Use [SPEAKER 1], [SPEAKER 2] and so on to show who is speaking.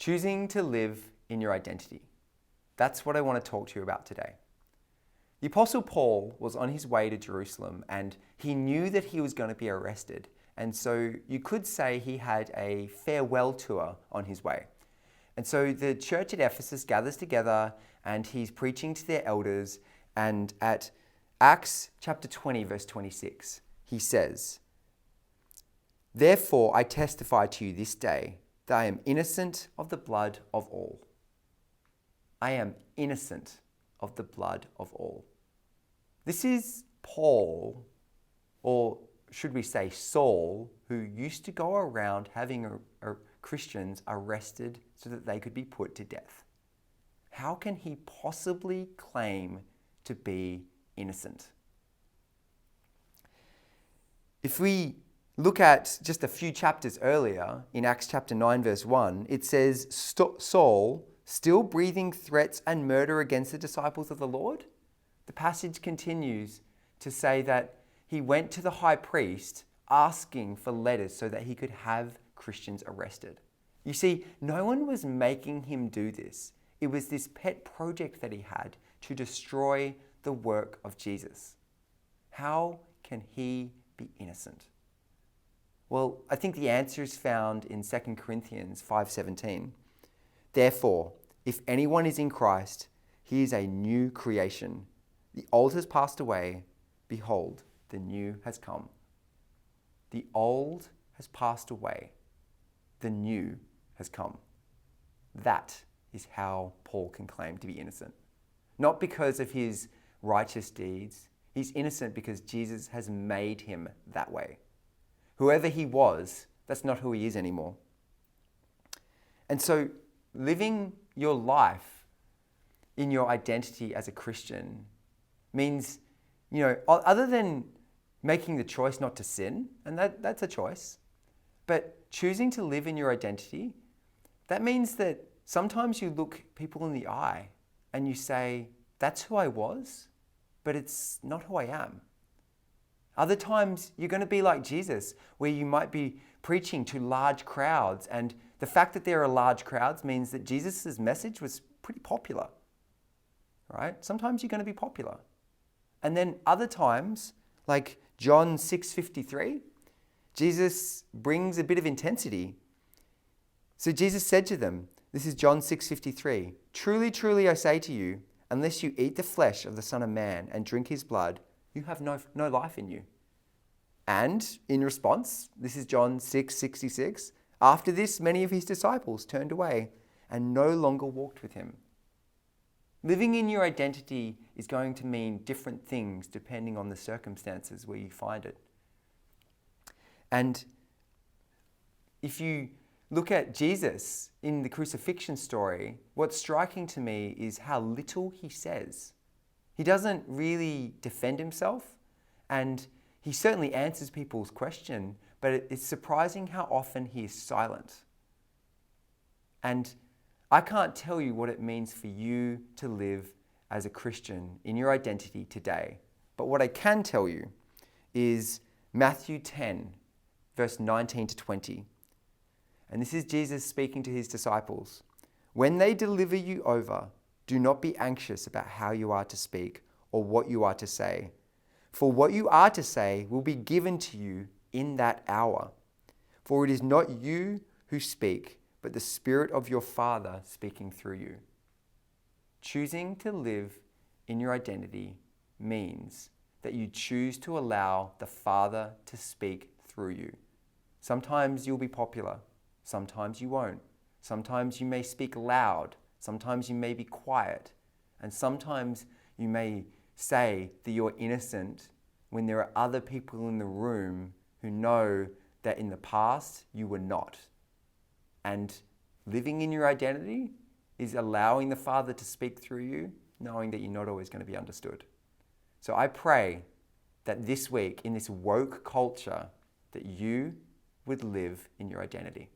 [SPEAKER 1] Choosing to live in your identity. That's what I want to talk to you about today. The Apostle Paul was on his way to Jerusalem and he knew that he was going to be arrested. And so you could say he had a farewell tour on his way. And so the church at Ephesus gathers together and he's preaching to their elders. And at Acts chapter 20, verse 26, he says, "Therefore I testify to you this day that I am innocent of the blood of all." I am innocent of the blood of all. This is Paul, or should we say Saul, who used to go around having Christians arrested so that they could be put to death. How can he possibly claim to be innocent? If we look at just a few chapters earlier, in Acts chapter 9, verse 1, it says, Saul, still breathing threats and murder against the disciples of the Lord? The passage continues to say that he went to the high priest asking for letters so that he could have Christians arrested. You see, no one was making him do this. It was this pet project that he had to destroy the work of Jesus. How can he be innocent? Well, I think the answer is found in 2 Corinthians 5:17. "Therefore, if anyone is in Christ, he is a new creation. The old has passed away. Behold, the new has come." The old has passed away. The new has come. That is how Paul can claim to be innocent. Not because of his righteous deeds. He's innocent because Jesus has made him that way. Whoever he was, that's not who he is anymore. And so living your life in your identity as a Christian means, other than making the choice not to sin, and that's a choice, but choosing to live in your identity, that means that sometimes you look people in the eye and you say, that's who I was, but it's not who I am. Other times you're going to be like Jesus, where you might be preaching to large crowds, and the fact that there are large crowds means that Jesus' message was pretty popular, right? Sometimes you're going to be popular. And then other times, like John 6:53, Jesus brings a bit of intensity. So Jesus said to them, this is John 6:53, "Truly, truly, I say to you, unless you eat the flesh of the Son of Man and drink his blood, you have no life in you." And in response, this is John 6:66, "After this, many of his disciples turned away and no longer walked with him." Living in your identity is going to mean different things depending on the circumstances where you find it. And if you look at Jesus in the crucifixion story, what's striking to me is how little he says. He doesn't really defend himself, and he certainly answers people's question, but it's surprising how often he is silent. And I can't tell you what it means for you to live as a Christian in your identity today. But what I can tell you is Matthew 10, verse 19 to 20. And this is Jesus speaking to his disciples. "When they deliver you over, do not be anxious about how you are to speak or what you are to say. For what you are to say will be given to you in that hour. For it is not you who speak, but the Spirit of your Father speaking through you." Choosing to live in your identity means that you choose to allow the Father to speak through you. Sometimes you'll be popular. Sometimes you won't. Sometimes you may speak loud. Sometimes you may be quiet. And sometimes you may say that you're innocent when there are other people in the room who know that in the past you were not. And living in your identity is allowing the Father to speak through you, knowing that you're not always going to be understood. So I pray that this week, in this woke culture, that you would live in your identity.